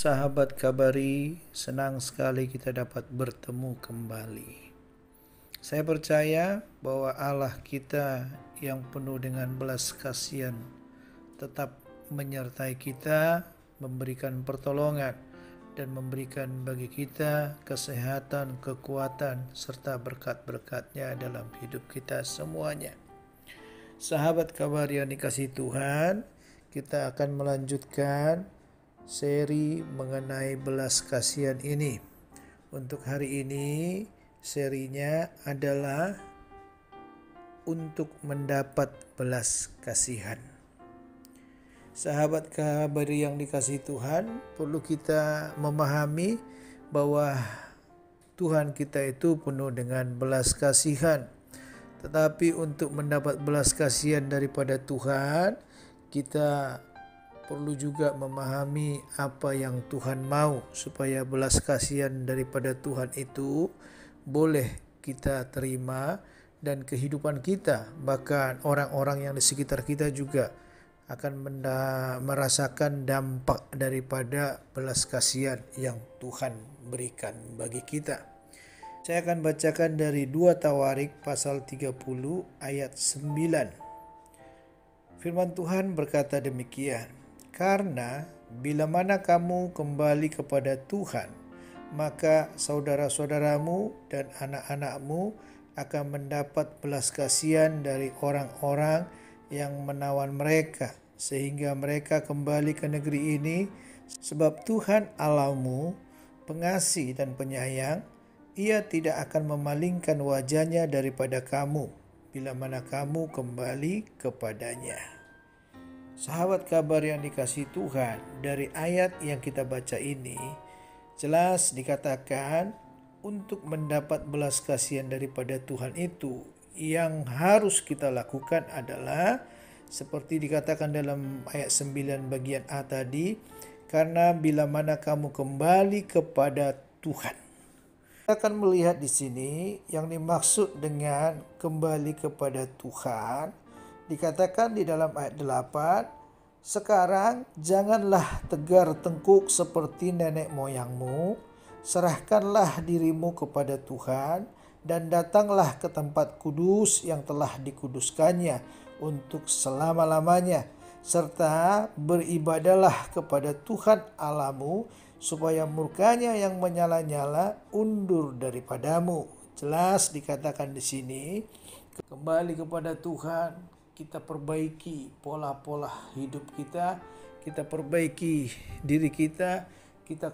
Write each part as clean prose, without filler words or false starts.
Sahabat Kabari, senang sekali kita dapat bertemu kembali. Saya percaya bahwa Allah kita yang penuh dengan belas kasihan tetap menyertai kita, memberikan pertolongan, dan memberikan bagi kita kesehatan, kekuatan, serta berkat-berkatnya dalam hidup kita semuanya. Sahabat Kabari yang dikasihi Tuhan, kita akan melanjutkan seri mengenai belas kasihan ini. Untuk hari ini serinya adalah untuk mendapat belas kasihan. Sahabat Kabari yang dikasihi Tuhan, perlu kita memahami bahwa Tuhan kita itu penuh dengan belas kasihan. Tetapi untuk mendapat belas kasihan daripada Tuhan, kita perlu juga memahami apa yang Tuhan mau supaya belas kasihan daripada Tuhan itu boleh kita terima dan kehidupan kita, bahkan orang-orang yang di sekitar kita juga akan merasakan dampak daripada belas kasihan yang Tuhan berikan bagi kita. Saya akan bacakan dari 2 Tawarik pasal 30 ayat 9. Firman Tuhan berkata demikian, "Karena bila mana kamu kembali kepada Tuhan, maka saudara-saudaramu dan anak-anakmu akan mendapat belas kasihan dari orang-orang yang menawan mereka, sehingga mereka kembali ke negeri ini, sebab Tuhan Allahmu pengasih dan penyayang. Ia tidak akan memalingkan wajahnya daripada kamu bila mana kamu kembali kepadanya." Sahabat kabar yang dikasihi Tuhan, dari ayat yang kita baca ini jelas dikatakan untuk mendapat belas kasihan daripada Tuhan itu yang harus kita lakukan adalah seperti dikatakan dalam ayat 9 bagian A tadi, karena bila mana kamu kembali kepada Tuhan. Kita akan melihat di sini yang dimaksud dengan kembali kepada Tuhan. Dikatakan di dalam ayat 8, "Sekarang janganlah tegar tengkuk seperti nenek moyangmu, serahkanlah dirimu kepada Tuhan dan datanglah ke tempat kudus yang telah dikuduskannya untuk selama-lamanya, serta beribadahlah kepada Tuhan Allahmu, supaya murkanya yang menyala-nyala undur daripadamu." Jelas dikatakan di sini, kembali kepada Tuhan, kita perbaiki pola-pola hidup kita perbaiki diri kita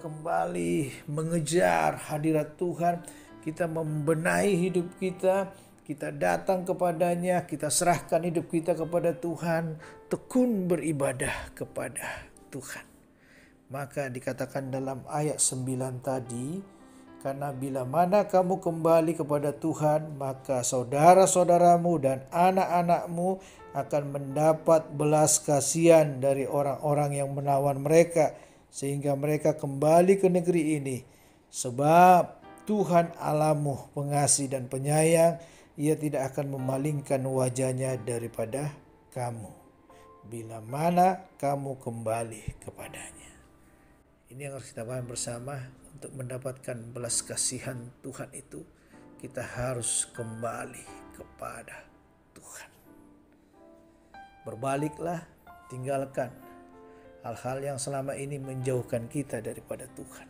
kembali mengejar hadirat Tuhan, kita membenahi hidup kita datang kepadanya, kita serahkan hidup kita kepada Tuhan, tekun beribadah kepada Tuhan. Maka dikatakan dalam ayat 9 tadi, "Karena bila mana kamu kembali kepada Tuhan, maka saudara-saudaramu dan anak-anakmu akan mendapat belas kasihan dari orang-orang yang menawan mereka, sehingga mereka kembali ke negeri ini. Sebab Tuhan Allahmu pengasih dan penyayang, Ia tidak akan memalingkan wajahnya daripada kamu, bila mana kamu kembali kepadanya." Ini yang harus kita pahami bersama. Untuk mendapatkan belas kasihan Tuhan itu, kita harus kembali kepada Tuhan. Berbaliklah, tinggalkan hal-hal yang selama ini menjauhkan kita daripada Tuhan.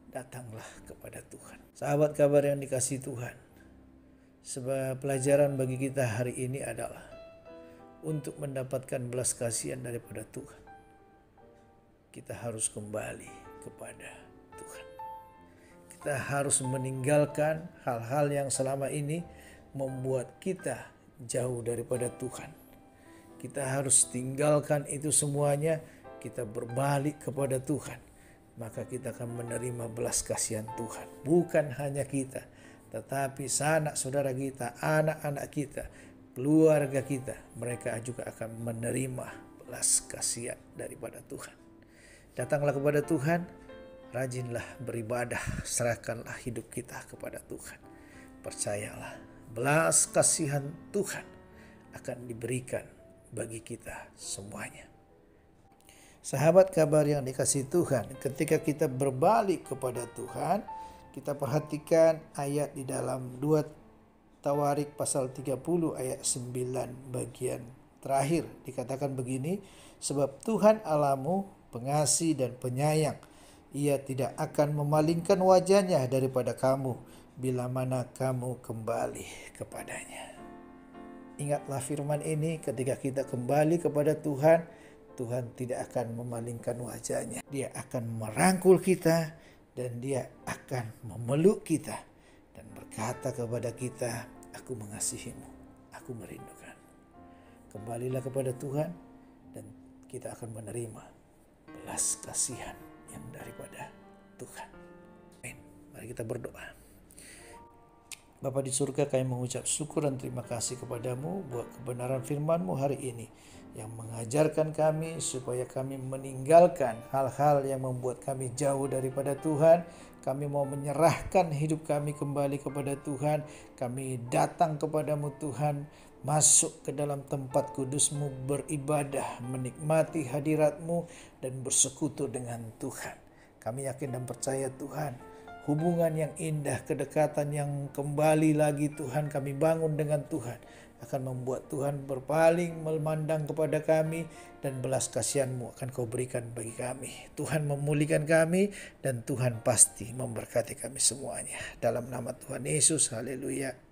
Datanglah kepada Tuhan. Sahabat kabar yang dikasihi Tuhan, sebab pelajaran bagi kita hari ini adalah untuk mendapatkan belas kasihan daripada Tuhan, kita harus kembali kepada Tuhan. Kita harus meninggalkan hal-hal yang selama ini membuat kita jauh daripada Tuhan. Kita harus tinggalkan itu semuanya, kita berbalik kepada Tuhan. Maka kita akan menerima belas kasihan Tuhan. Bukan hanya kita, tetapi sanak saudara kita, anak-anak kita, keluarga kita, mereka juga akan menerima belas kasihan daripada Tuhan. Datanglah kepada Tuhan, rajinlah beribadah, serahkanlah hidup kita kepada Tuhan. Percayalah, belas kasihan Tuhan akan diberikan bagi kita semuanya. Sahabat kabar yang dikasihi Tuhan, ketika kita berbalik kepada Tuhan, kita perhatikan ayat di dalam 2 Tawarik pasal 30 ayat 9 bagian terakhir. Dikatakan begini, sebab Tuhan Allahmu pengasih dan penyayang. Ia tidak akan memalingkan wajahnya daripada kamu bila mana kamu kembali kepadanya. Ingatlah firman ini, ketika kita kembali kepada Tuhan, Tuhan tidak akan memalingkan wajahnya. Dia akan merangkul kita dan dia akan memeluk kita dan berkata kepada kita, aku mengasihimu, aku merindukan. Kembalilah kepada Tuhan dan kita akan menerima belas kasihan yang daripada Tuhan. Amin. Mari kita berdoa. Bapa di surga, kami mengucap syukur dan terima kasih kepadamu buat kebenaran firman-Mu hari ini yang mengajarkan kami supaya kami meninggalkan hal-hal yang membuat kami jauh daripada Tuhan. Kami mau menyerahkan hidup kami kembali kepada Tuhan. Kami datang kepadamu Tuhan, masuk ke dalam tempat kudus-Mu, beribadah, menikmati hadirat-Mu dan bersekutu dengan Tuhan. Kami yakin dan percaya Tuhan, hubungan yang indah, kedekatan yang kembali lagi Tuhan kami bangun dengan Tuhan akan membuat Tuhan berpaling memandang kepada kami dan belas kasihan-Mu akan Kau berikan bagi kami. Tuhan memulihkan kami dan Tuhan pasti memberkati kami semuanya. Dalam nama Tuhan Yesus, haleluya.